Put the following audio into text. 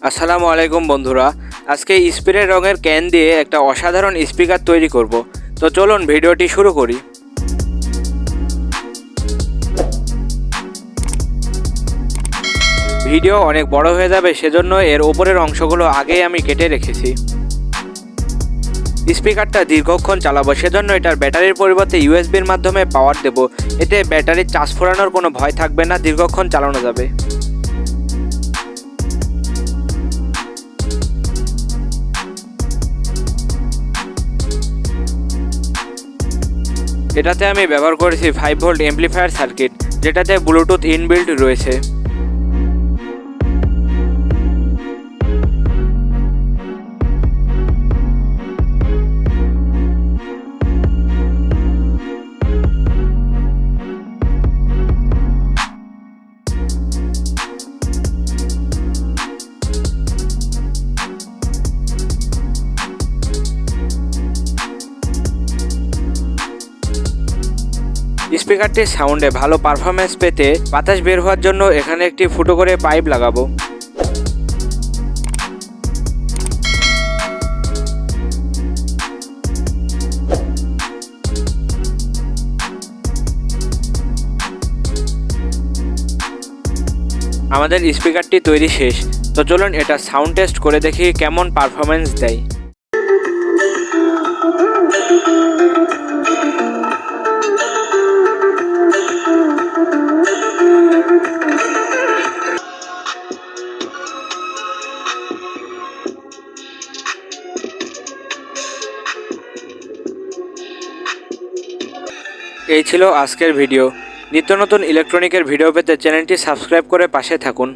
আসসালামু আলাইকুম বন্ধুরা। আজকে স্প্রে রঙের ক্যান দিয়ে একটা অসাধারণ স্পিকার তৈরি করব। তো চলুন ভিডিওটি শুরু করি। ভিডিও অনেক বড় হয়ে যাবে, সেজন্য এর উপরের অংশগুলো আগেই আমি কেটে রেখেছি। স্পিকারটা দীর্ঘক্ষণ চালাবো, সেজন্য এটার ব্যাটারির পরিবর্তে ইউএসবির মাধ্যমে পাওয়ার দেব। এতে ব্যাটারির চার্জ ফুরানোর কোনো ভয় থাকবে না, দীর্ঘক্ষণ চালানো যাবে। এটাতে আমি ব্যবহার করেছি 5 ভোল্ট অ্যাম্প্লিফায়ার সার্কিট, যেটাতে ব্লুটুথ ইনবিল্ট রয়েছে। স্পিকারটির সাউন্ডে ভালো পারফরমেন্স পেতে বাতাস বের হওয়ার জন্য এখানে একটি ফুটো করে পাইপ লাগাবো। আমাদের স্পিকারটি তৈরি শেষ। তো চলুন এটা সাউন্ড টেস্ট করে দেখি কেমন পারফরমেন্স দেয়। এই ছিল আজকের ভিডিও। নিত্য নতুন ইলেকট্রনিকের ভিডিও পেতে চ্যানেলটি সাবস্ক্রাইব করে পাশে থাকুন।